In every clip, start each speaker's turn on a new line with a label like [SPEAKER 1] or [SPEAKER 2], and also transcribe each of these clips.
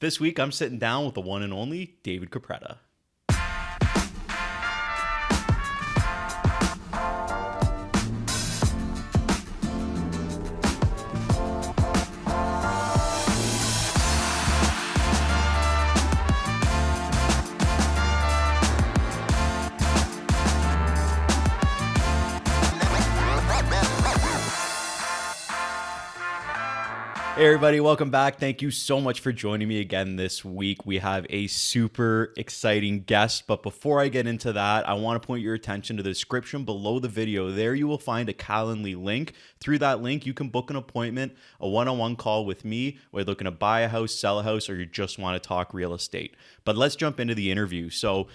[SPEAKER 1] This week, I'm sitting down with the one and only Dave Capretta. Hey everybody, welcome back. Thank you so much for joining me again this week. We have a super exciting guest, but before I get into that, I want to point your attention to the description below the video. There you will find a Calendly link. Through that link, you can book an appointment, a one-on-one call with me, whether you're looking to buy a house, sell a house, or you just want to talk real estate. But let's jump into the interview. So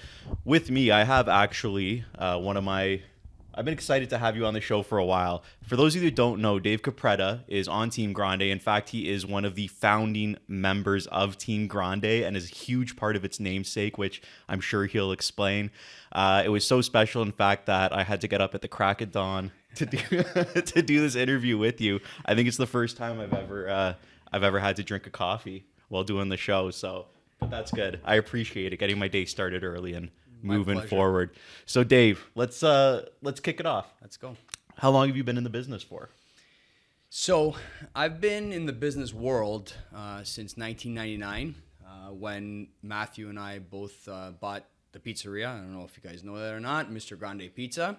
[SPEAKER 1] with me, I have actually I've been excited to have you on the show for a while. For those of you that don't know, Dave Capretta is on Team Grande. In fact, he is one of the founding members of Team Grande and is a huge part of its namesake, which I'm sure he'll explain. It was so special, in fact, that I had to get up at the crack of dawn to do this interview with you. I think it's the first time I've ever had to drink a coffee while doing the show. But that's good. I appreciate it, getting my day started early and moving forward. So Dave, let's kick it off.
[SPEAKER 2] Let's go.
[SPEAKER 1] How long have you been in the business for?
[SPEAKER 2] So I've been in the business world since 1999 when Matthew and I both bought the pizzeria. I don't know if you guys know that or not, Mr. Grande Pizza.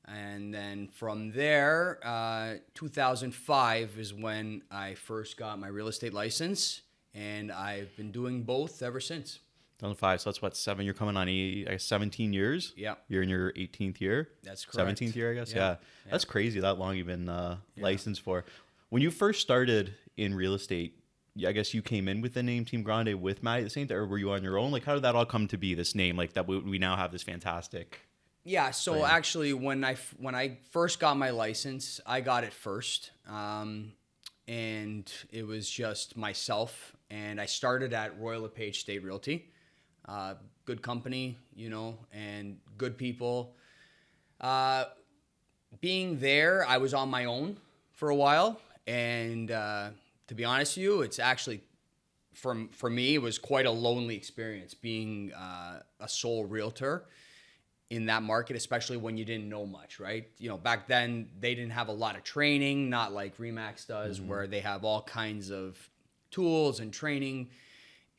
[SPEAKER 2] And then from there, 2005 is when I first got my real estate license, and I've been doing both ever since.
[SPEAKER 1] 2005, so that's what, 7? You're coming on 17 years?
[SPEAKER 2] Yeah.
[SPEAKER 1] You're in your 18th year?
[SPEAKER 2] That's correct.
[SPEAKER 1] 17th year, I guess? Yeah. That's crazy, that long you've been licensed for. When you first started in real estate, I guess you came in with the name Team Grande with Matt at the same time, or were you on your own? Like, how did that all come to be, this name? Like, that we now have this fantastic...
[SPEAKER 2] Yeah, so
[SPEAKER 1] brand.
[SPEAKER 2] Actually, when I first got my license, I got it first. And it was just myself, and I started at Realestate Realty. Good company, and good people. Being there, I was on my own for a while, and to be honest with you, it's actually, for me, it was quite a lonely experience being a sole realtor in that market, especially when you didn't know much, right? Back then, they didn't have a lot of training, not like Remax does, where they have all kinds of tools and training.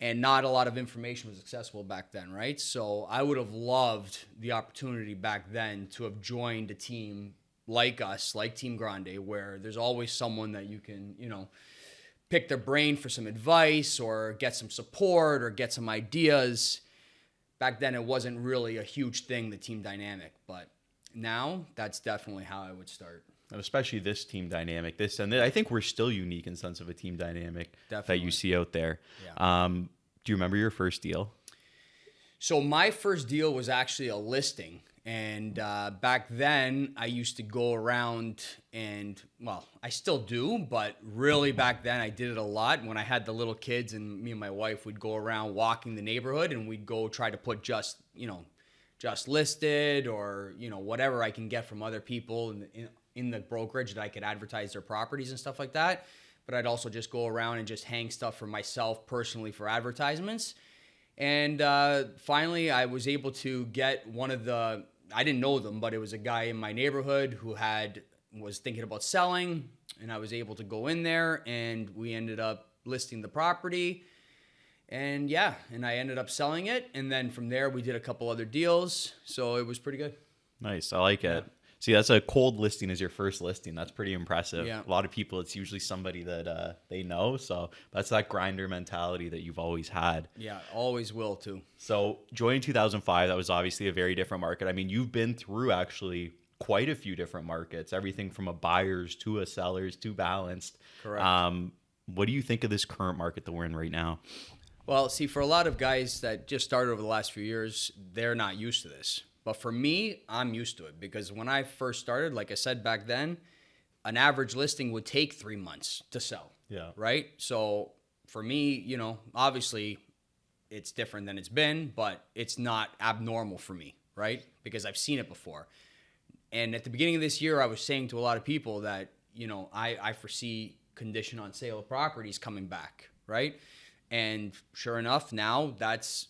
[SPEAKER 2] And not a lot of information was accessible back then, right? So I would have loved the opportunity back then to have joined a team like us, like Team Grande, where there's always someone that you can, pick their brain for some advice or get some support or get some ideas. Back then, it wasn't really a huge thing, the team dynamic. But now, that's definitely how I would start.
[SPEAKER 1] And especially this team dynamic. I think we're still unique in sense of a team dynamic
[SPEAKER 2] Definitely.
[SPEAKER 1] that you see out there.
[SPEAKER 2] Yeah.
[SPEAKER 1] Do you remember your first deal?
[SPEAKER 2] So my first deal was actually a listing. And back then, I used to go around and, well, I still do, but really back then I did it a lot. When I had the little kids, and me and my wife would go around walking the neighborhood, and we'd go try to put just listed or, whatever I can get from other people in the brokerage that I could advertise their properties and stuff like that. But I'd also just go around and just hang stuff for myself personally for advertisements. And finally, I was able to get I didn't know them, but it was a guy in my neighborhood who was thinking about selling, and I was able to go in there, and we ended up listing the property. And I ended up selling it. And then from there, we did a couple other deals. So it was pretty good.
[SPEAKER 1] Nice. I like it. See, that's a cold listing as your first listing. That's pretty impressive.
[SPEAKER 2] Yeah.
[SPEAKER 1] A lot of people, it's usually somebody that they know. So that's that grinder mentality that you've always had.
[SPEAKER 2] Yeah, always will too.
[SPEAKER 1] So joining 2005, that was obviously a very different market. I mean, you've been through actually quite a few different markets, everything from a buyer's to a seller's to balanced.
[SPEAKER 2] Correct.
[SPEAKER 1] What do you think of this current market that we're in right now?
[SPEAKER 2] Well, see, for a lot of guys that just started over the last few years, they're not used to this. But for me, I'm used to it because when I first started, like I said back then, an average listing would take 3 months to sell.
[SPEAKER 1] Yeah.
[SPEAKER 2] Right? So for me, obviously it's different than it's been, but it's not abnormal for me, right? Because I've seen it before. And at the beginning of this year, I was saying to a lot of people that, I foresee condition on sale of properties coming back, right? And sure enough, now that's,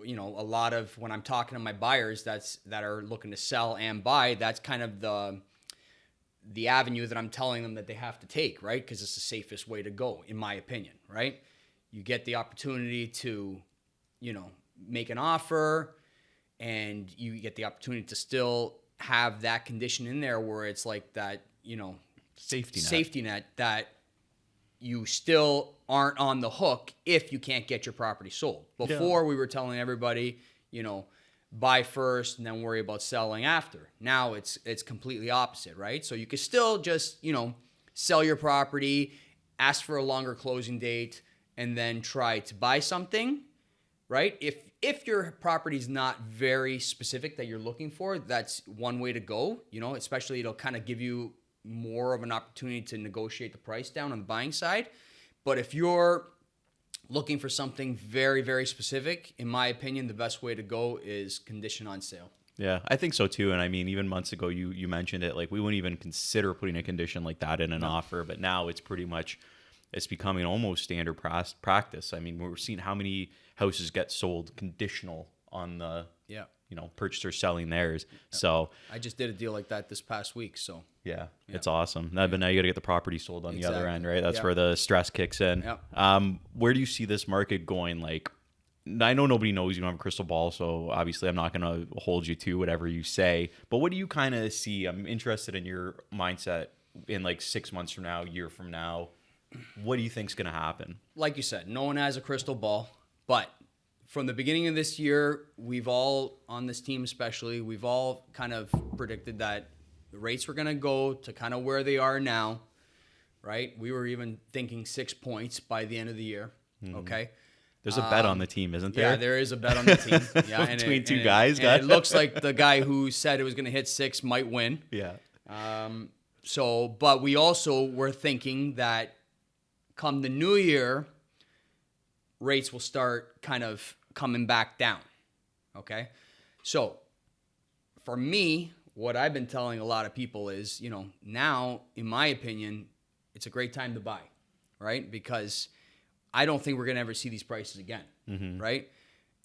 [SPEAKER 2] you know, a lot of when I'm talking to my buyers that are looking to sell and buy, that's kind of the avenue that I'm telling them that they have to take, right? Because it's the safest way to go, in my opinion, right? You get the opportunity to, you know, make an offer, and you get the opportunity to still have that condition in there where it's like that, you know, safety net that you still aren't on the hook if you can't get your property sold. Before, we were telling everybody, you know, buy first and then worry about selling after. Now it's completely opposite, right? So you can still just, you know, sell your property, ask for a longer closing date, and then try to buy something, right? If your property is not very specific that you're looking for, that's one way to go, you know, especially it'll kind of give you more of an opportunity to negotiate the price down on the buying side. But if you're looking for something very, very specific, in my opinion, the best way to go is condition on sale.
[SPEAKER 1] Yeah, I think so too. And I mean, even months ago, you mentioned it, like we wouldn't even consider putting a condition like that in an offer, but now it's pretty much, it's becoming almost standard practice. I mean, we're seeing how many houses get sold conditional on the, you know, purchaser selling theirs. So
[SPEAKER 2] I just did a deal like that this past week. So
[SPEAKER 1] it's awesome. But now you got to get the property sold on the other end, right? That's where the stress kicks in. Where do you see this market going? Like, I know nobody knows, you don't have a crystal ball, so obviously I'm not going to hold you to whatever you say, but what do you kind of see? I'm interested in your mindset in like 6 months from now, a year from now. What do you think's going to happen?
[SPEAKER 2] Like you said, no one has a crystal ball, but from the beginning of this year, we've all, on this team especially, we've all kind of predicted that the rates were going to go to kind of where they are now, right? We were even thinking 6 points by the end of the year, okay?
[SPEAKER 1] There's a bet on the team, isn't there?
[SPEAKER 2] Yeah, there is a bet on the team. Yeah,
[SPEAKER 1] Between two guys.
[SPEAKER 2] And it looks like the guy who said it was going to hit 6 might win.
[SPEAKER 1] Yeah.
[SPEAKER 2] But we also were thinking that come the new year, rates will start kind of coming back down, okay? So for me, what I've been telling a lot of people is, you know, now, in my opinion, it's a great time to buy, right? Because I don't think we're going to ever see these prices again, right?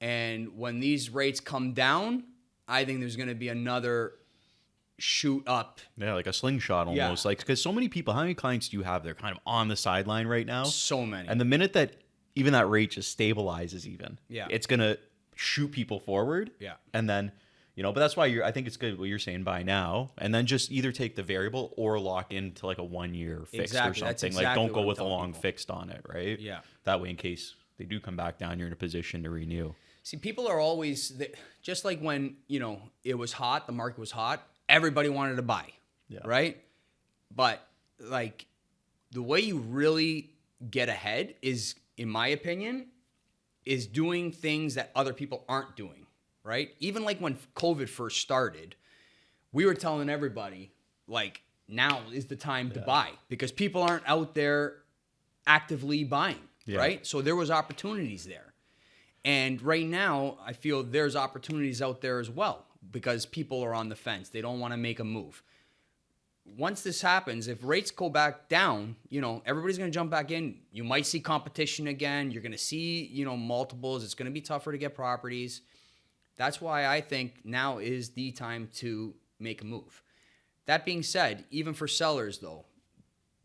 [SPEAKER 2] And when these rates come down, I think there's going to be another shoot up.
[SPEAKER 1] Yeah, like a slingshot almost. Like, because so many people, how many clients do you have? They're kind of on the sideline right now.
[SPEAKER 2] So many.
[SPEAKER 1] And the minute that even that rate just stabilizes it's going to shoot people forward.
[SPEAKER 2] Yeah.
[SPEAKER 1] And then, you know, but that's why I think it's good what you're saying, buy now, and then just either take the variable or lock into like a 1 year fixed or something.
[SPEAKER 2] That's
[SPEAKER 1] like, don't go with a long
[SPEAKER 2] people.
[SPEAKER 1] fixed on it, right?
[SPEAKER 2] Yeah.
[SPEAKER 1] That way, in case they do come back down, you're in a position to renew.
[SPEAKER 2] See, people are always, just like when, you know, it was hot, the market was hot, everybody wanted to buy, right? But like the way you really get ahead is, in my opinion, is doing things that other people aren't doing, right? Even like when COVID first started, we were telling everybody, like, now is the time to buy because people aren't out there actively buying, right? So there was opportunities there. And right now, I feel there's opportunities out there as well because people are on the fence. They don't want to make a move. Once this happens, if rates go back down, you know, everybody's going to jump back in. You might see competition again. You're going to see, you know, multiples. It's going to be tougher to get properties. That's why I think now is the time to make a move. That being said, even for sellers, though,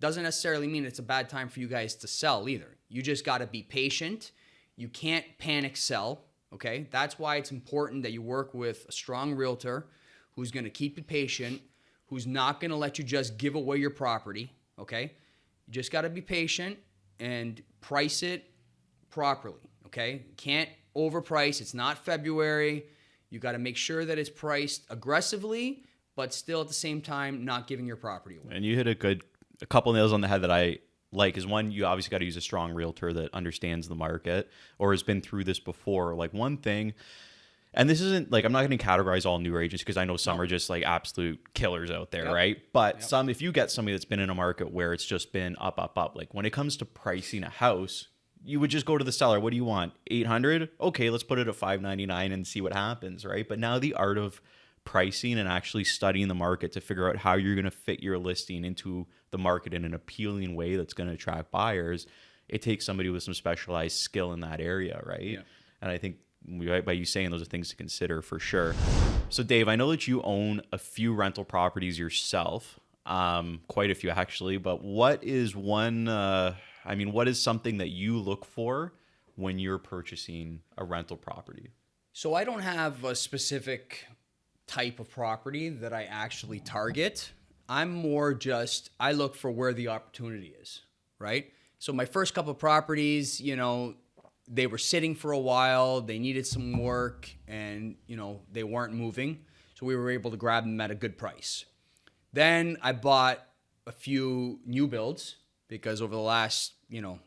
[SPEAKER 2] doesn't necessarily mean it's a bad time for you guys to sell either. You just got to be patient. You can't panic sell, okay? That's why it's important that you work with a strong realtor who's going to keep you patient, who's not going to let you just give away your property, okay? You just got to be patient and price it properly, okay? You can't overprice. It's not February. You got to make sure that it's priced aggressively, but still at the same time not giving your property away.
[SPEAKER 1] And you hit a couple nails on the head that I like is one, you obviously got to use a strong realtor that understands the market or has been through this before. Like one thing, and this isn't like, I'm not going to categorize all newer agents because I know some are just like absolute killers out there, right? But some, if you get somebody that's been in a market where it's just been up, like when it comes to pricing a house, you would just go to the seller. What do you want? 800? Okay, let's put it at 599 and see what happens, right? But now the art of pricing and actually studying the market to figure out how you're going to fit your listing into the market in an appealing way that's going to attract buyers it takes somebody with some specialized skill in that area, right?
[SPEAKER 2] Yeah.
[SPEAKER 1] And I think by you saying those are things to consider for sure. So Dave, I know that you own a few rental properties yourself, quite a few actually, but what is what is something that you look for when you're purchasing a rental property?
[SPEAKER 2] So I don't have a specific type of property that I actually target. I'm more just, I look for where the opportunity is, right? So my first couple of properties, they were sitting for a while, they needed some work, and, they weren't moving. So we were able to grab them at a good price. Then I bought a few new builds because over the last,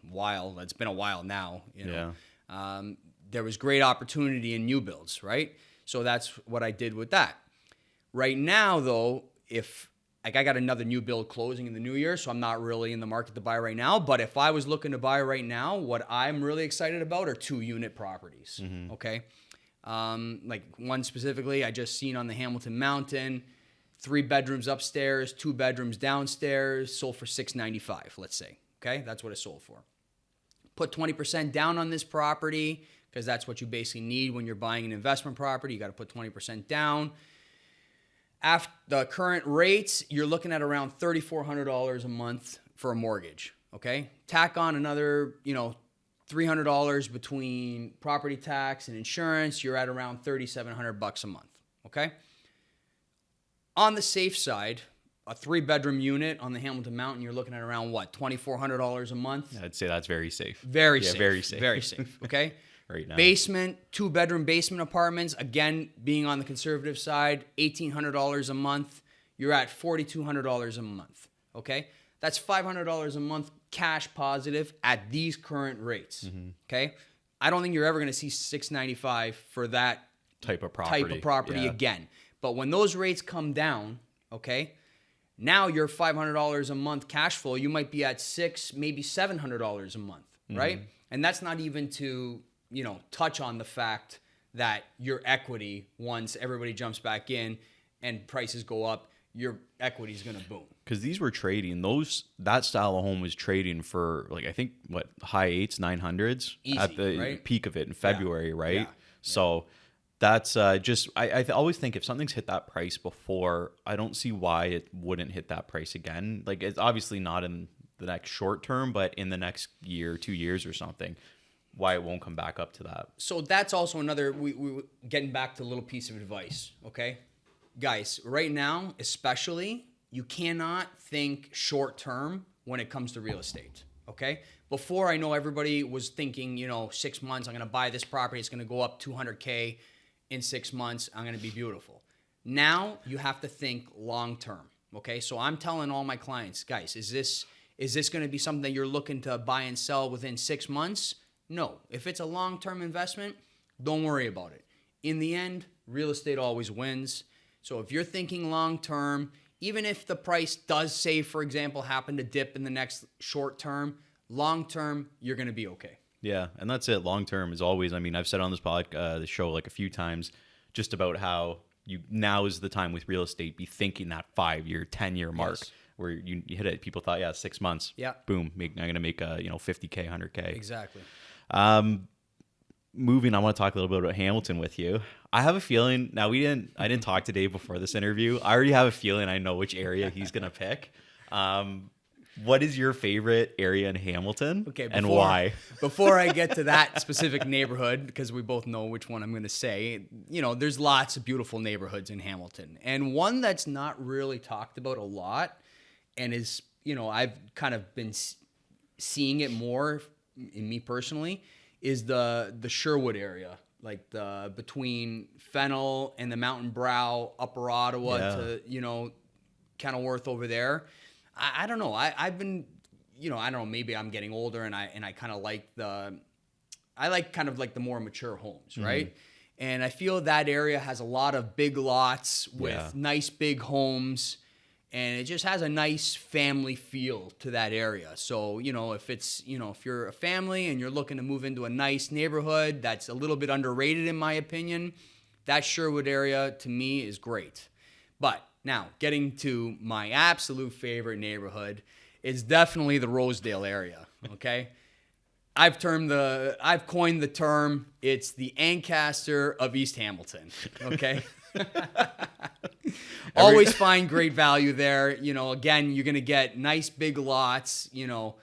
[SPEAKER 2] while, it's been a while now, there was great opportunity in new builds, right? So that's what I did with that. Right now, though, I got another new build closing in the new year, so I'm not really in the market to buy right now. But if I was looking to buy right now, what I'm really excited about are 2-unit properties, okay? Like one specifically, I just seen on the Hamilton Mountain, 3 bedrooms upstairs, 2 bedrooms downstairs, sold for $695, let's say, okay? That's what it sold for. Put 20% down on this property because that's what you basically need when you're buying an investment property. You got to put 20% down. After the current rates, you're looking at around $3,400 a month for a mortgage, okay? Tack on another, $300 between property tax and insurance, you're at around $3,700 a month, okay? On the safe side, a 3-bedroom unit on the Hamilton Mountain, you're looking at around what, $2,400 a month?
[SPEAKER 1] I'd say that's very safe.
[SPEAKER 2] Very safe, okay?
[SPEAKER 1] Right now.
[SPEAKER 2] Basement, 2-bedroom basement apartments, again, being on the conservative side, $1,800 a month. You're at $4,200 a month, okay? That's $500 a month cash positive at these current rates, okay? I don't think you're ever going to see $695 for that
[SPEAKER 1] type of property
[SPEAKER 2] again. But when those rates come down, okay, now your $500 a month cash flow, you might be at $600, maybe $700 a month, right? And that's not even to touch on the fact that your equity, once everybody jumps back in and prices go up, your equity is going to boom.
[SPEAKER 1] Because these were trading, that style of home was trading for I think high 8s, 900s
[SPEAKER 2] Easy,
[SPEAKER 1] at the
[SPEAKER 2] right?
[SPEAKER 1] peak of it in February, right?
[SPEAKER 2] Yeah.
[SPEAKER 1] So that's I always think if something's hit that price before, I don't see why it wouldn't hit that price again. It's obviously not in the next short term, but in the next year, 2 years or something, why it won't come back up to that.
[SPEAKER 2] So that's also another, we getting back to a little piece of advice, okay? Guys, right now, especially, you cannot think short term when it comes to real estate, okay? Before, I know everybody was thinking, 6 months, I'm going to buy this property, it's going to go up $200K in 6 months, I'm going to be beautiful. Now, you have to think long term, okay? So I'm telling all my clients, guys, is this going to be something that you're looking to buy and sell within 6 months? No. If it's a long-term investment, don't worry about it. In the end, real estate always wins. So if you're thinking long-term, even if the price does, say, for example, happen to dip in the next short term, long-term, you're going to be okay.
[SPEAKER 1] Yeah, and that's it. Long-term is always, I've said on this show a few times just about how now is the time with real estate, be thinking that 5-year, 10-year mark. Yes. Where you hit it. People thought, 6 months.
[SPEAKER 2] Yeah.
[SPEAKER 1] Boom. I'm going to make $50K, $100K.
[SPEAKER 2] Exactly.
[SPEAKER 1] Moving, I want to talk a little bit about Hamilton with you. I have a feeling, now I didn't talk to Dave before this interview. I already have a feeling I know which area he's going to pick. What is your favorite area in Hamilton?
[SPEAKER 2] Okay,
[SPEAKER 1] and why?
[SPEAKER 2] Before I get to that specific neighborhood, because we both know which one I'm going to say, there's lots of beautiful neighborhoods in Hamilton. And one that's not really talked about a lot and is, I've kind of been seeing it more in me personally, is the Sherwood area, between Fennel and the Mountain Brow, Upper Ottawa to, Kenilworth over there. I don't know. I've been, I don't know, maybe I'm getting older and I kind of like the more mature homes, right? And I feel that area has a lot of big lots with nice big homes, and it just has a nice family feel to that area. So, if you're a family and you're looking to move into a nice neighborhood that's a little bit underrated in my opinion, that Sherwood area to me is great. But now, getting to my absolute favorite neighborhood is definitely the Rosedale area, okay? I've coined the term. It's the Ancaster of East Hamilton. Okay. Always find great value there. You know, again, you're going to get nice big lots, you know,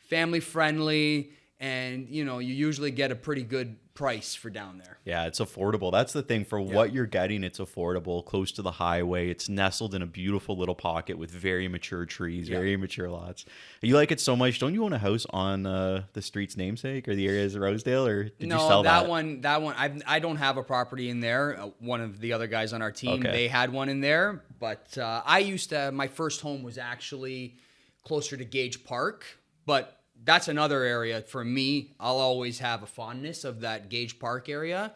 [SPEAKER 2] family friendly, and, you know, you usually get a pretty good price for down there.
[SPEAKER 1] Yeah, it's affordable. That's the thing. For what you're getting, it's affordable, close to the highway. It's nestled in a beautiful little pocket with very mature trees, very mature lots. You like it so much. Don't you own a house on the street's namesake or the areas of Rosedale, or did you sell that?
[SPEAKER 2] That one, I don't have a property in there. One of the other guys on our team, they had one in there. But my first home was actually closer to Gage Park, but that's another area for me. I'll always have a fondness of that Gage Park area,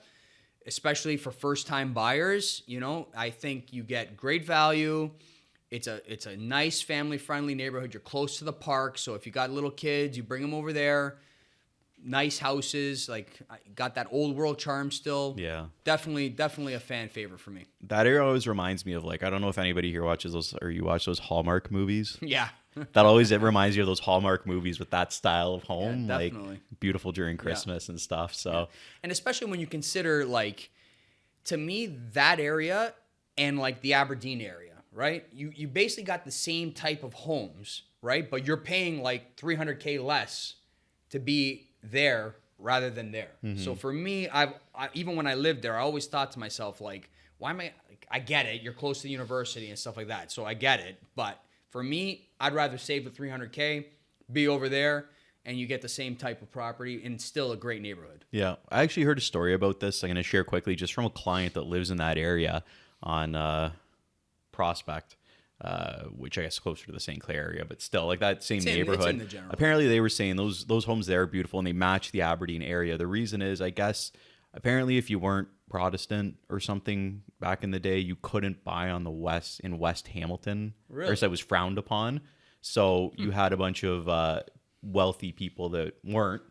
[SPEAKER 2] especially for first-time buyers. You know, I think you get great value. It's a nice family-friendly neighborhood. You're close to the park, so if you got little kids, you bring them over there. Nice houses, like got that old world charm still. Yeah, definitely a fan favorite for me.
[SPEAKER 1] That area always reminds me of, like, I don't know if anybody here watches those, or you watch those Hallmark movies.
[SPEAKER 2] Yeah.
[SPEAKER 1] It reminds you of those Hallmark movies with that style of home,
[SPEAKER 2] like
[SPEAKER 1] beautiful during Christmas and stuff. So,
[SPEAKER 2] and especially when you consider, like, to me, that area and like the Aberdeen area, right? You basically got the same type of homes, right? But you're paying like $300K less to be there rather than there. Mm-hmm. So for me, I even when I lived there, I always thought to myself, like, why am I get it. You're close to the university and stuff like that. So I get it. But for me, I'd rather save the $300K, be over there, and you get the same type of property and still a great neighborhood.
[SPEAKER 1] Yeah. I actually heard a story about this. I'm going to share quickly just from a client that lives in that area on Prospect, which I guess is closer to the St. Clair area, but still, like, that same neighborhood.
[SPEAKER 2] It's in the general.
[SPEAKER 1] Apparently, they were saying those homes there are beautiful and they match the Aberdeen area. The reason is, I guess, apparently if you weren't Protestant or something back in the day, you couldn't buy on the West Hamilton.
[SPEAKER 2] Really?
[SPEAKER 1] Or so it was frowned upon. So you had a bunch of wealthy people that weren't,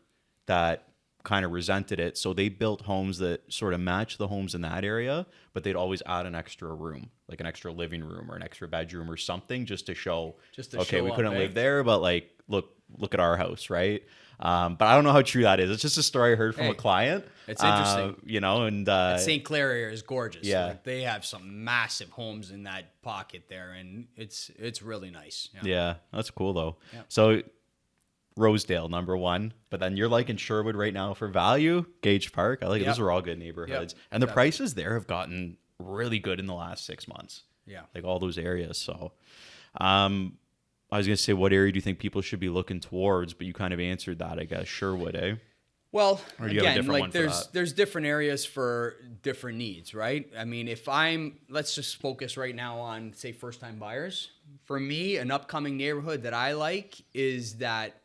[SPEAKER 1] that kind of resented it. So they built homes that sort of matched the homes in that area, but they'd always add an extra room, like an extra living room or an extra bedroom or something, just to show, okay, we couldn't live there, but like, look at our house, right? But I don't know how true that is. It's just a story I heard from a client.
[SPEAKER 2] It's interesting.
[SPEAKER 1] You know, and
[SPEAKER 2] St. Clair area is gorgeous.
[SPEAKER 1] Yeah.
[SPEAKER 2] Like, they have some massive homes in that pocket there, and it's really nice.
[SPEAKER 1] Yeah, that's cool though. Yeah. So Rosedale, number one, but then you're liking Sherwood right now for value. Gage Park, I like it. Those are all good neighborhoods, and the prices there have gotten really good in the last 6 months.
[SPEAKER 2] Yeah,
[SPEAKER 1] like all those areas. So, I was going to say, what area do you think people should be looking towards? But you kind of answered that, I guess. Sherwood, eh?
[SPEAKER 2] Well, again, like there's different areas for different needs, right? I mean, let's just focus right now on, say, first-time buyers. For me, an upcoming neighborhood that I like is that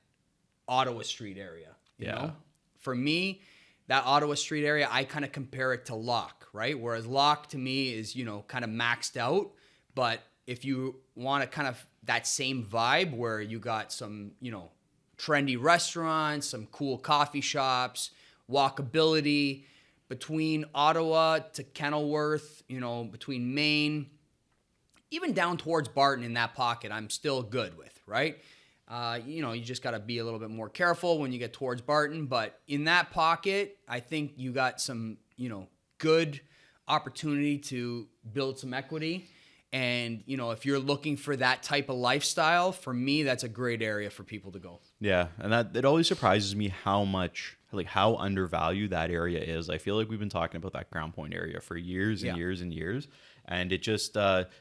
[SPEAKER 2] Ottawa Street area. You know? For me, that Ottawa Street area, I kind of compare it to Locke, right? Whereas Locke to me is, kind of maxed out. But if you want to kind of that same vibe where you got some, trendy restaurants, some cool coffee shops, walkability between Ottawa to Kenilworth, between Maine, even down towards Barton in that pocket, I'm still good with, right? You just got to be a little bit more careful when you get towards Barton. But in that pocket, I think you got some, good opportunity to build some equity. And, if you're looking for that type of lifestyle, for me, that's a great area for people to go.
[SPEAKER 1] Yeah. And it always surprises me how undervalued that area is. I feel like we've been talking about that Crown Point area for years and years and years. And it just,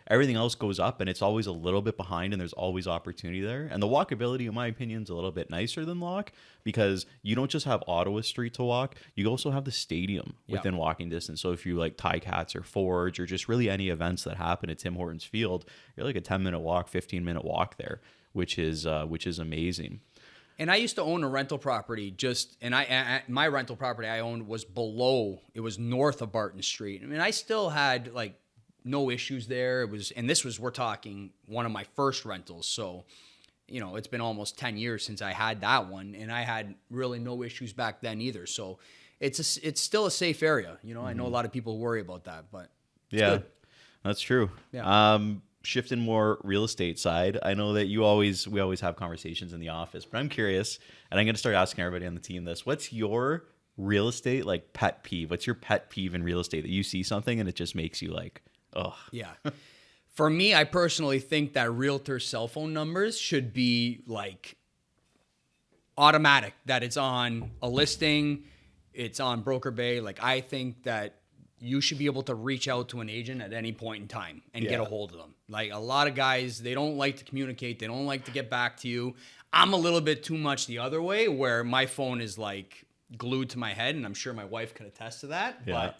[SPEAKER 1] everything else goes up and it's always a little bit behind, and there's always opportunity there. And the walkability, in my opinion, is a little bit nicer than Locke, because you don't just have Ottawa Street to walk, you also have the stadium within walking distance. So if you like Ticats or Forge or just really any events that happen at Tim Hortons Field, you're like a 10-minute walk, 15-minute walk there, which is amazing.
[SPEAKER 2] And I used to own a rental property my rental property I owned was north of Barton Street. I mean, I still had like no issues there. We're talking one of my first rentals. So, it's been almost 10 years since I had that one, and I had really no issues back then either. So it's still a safe area. I know a lot of people worry about that, but it's good.
[SPEAKER 1] That's true.
[SPEAKER 2] Yeah.
[SPEAKER 1] shifting more real estate side. I know that we always have conversations in the office, but I'm curious, and I'm going to start asking everybody on the team this. What's your real estate like pet peeve? What's your pet peeve in real estate that you see something and it just makes you like, oh.
[SPEAKER 2] Yeah. For me, I personally think that realtor cell phone numbers should be like automatic, that it's on a listing, it's on Broker Bay. Like, I think that you should be able to reach out to an agent at any point in time and get a hold of them. Like, a lot of guys, they don't like to communicate. They don't like to get back to you. I'm a little bit too much the other way, where my phone is like glued to my head, and I'm sure my wife could attest to that.
[SPEAKER 1] Yeah.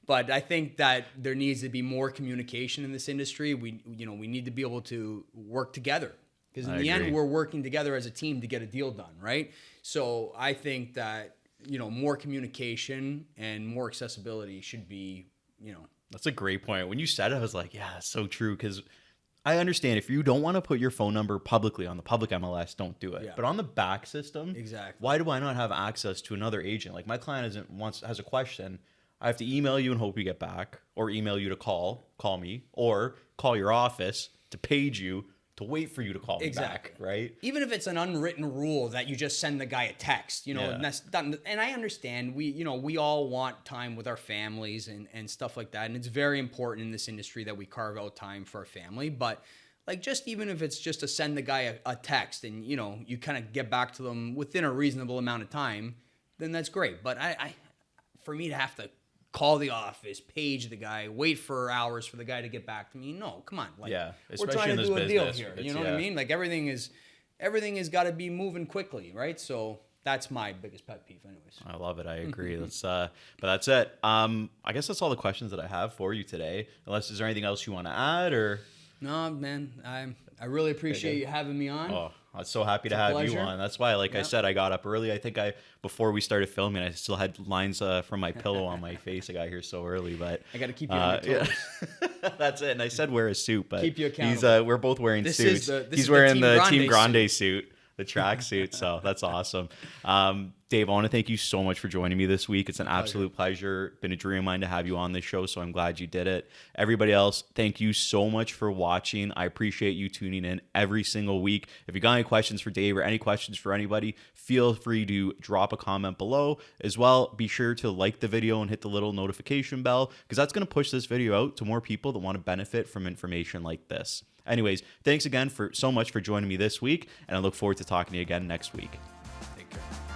[SPEAKER 2] But I think that there needs to be more communication in this industry. We need to be able to work together, because in the end, we're working together as a team to get a deal done, right? So I think that, more communication and more accessibility should be,
[SPEAKER 1] That's a great point. When you said it, I was like, yeah, that's so true. Because I understand if you don't want to put your phone number publicly on the public MLS, don't do it. Yeah. But on the back system,
[SPEAKER 2] exactly.
[SPEAKER 1] Why do I not have access to another agent? Like, my client has a question, I have to email you and hope you get back, or email you to call me, or call your office to page you to wait for you to call me back, right?
[SPEAKER 2] Even if it's an unwritten rule that you just send the guy a text, and that's done. And I understand we all want time with our families and stuff like that. And it's very important in this industry that we carve out time for our family. But like, just even if it's just to send the guy a text and, you kind of get back to them within a reasonable amount of time, then that's great. But for me to have to call the office, page the guy, wait for hours for the guy to get back to me. No, come on. Like, we're trying to do a deal here. You know what I mean? Like, everything has got to be moving quickly, right? So that's my biggest pet peeve anyways.
[SPEAKER 1] I love it. I agree. But that's it. I guess that's all the questions that I have for you today. Unless, is there anything else you want to add, or?
[SPEAKER 2] No, man. I really appreciate you having me on.
[SPEAKER 1] Oh, I'm so happy to have you on. That's why, I said, I got up early. I think before we started filming, I still had lines from my pillow on my face. I got here so early, but
[SPEAKER 2] I got to keep you on your toes.
[SPEAKER 1] Yeah. That's it. And I said wear a suit, but
[SPEAKER 2] keep you accountable.
[SPEAKER 1] We're both wearing suits.
[SPEAKER 2] He's
[SPEAKER 1] wearing the Team Grande suit. The track suit. So that's awesome. Dave, I want to thank you so much for joining me this week. It's an absolute pleasure. Been a dream of mine to have you on this show, so I'm glad you did it. Everybody else, thank you so much for watching. I appreciate you tuning in every single week. If you got any questions for Dave or any questions for anybody, feel free to drop a comment below. As well, be sure to like the video and hit the little notification bell, because that's going to push this video out to more people that want to benefit from information like this. Anyways, thanks again so much for joining me this week, and I look forward to talking to you again next week.
[SPEAKER 2] Take care.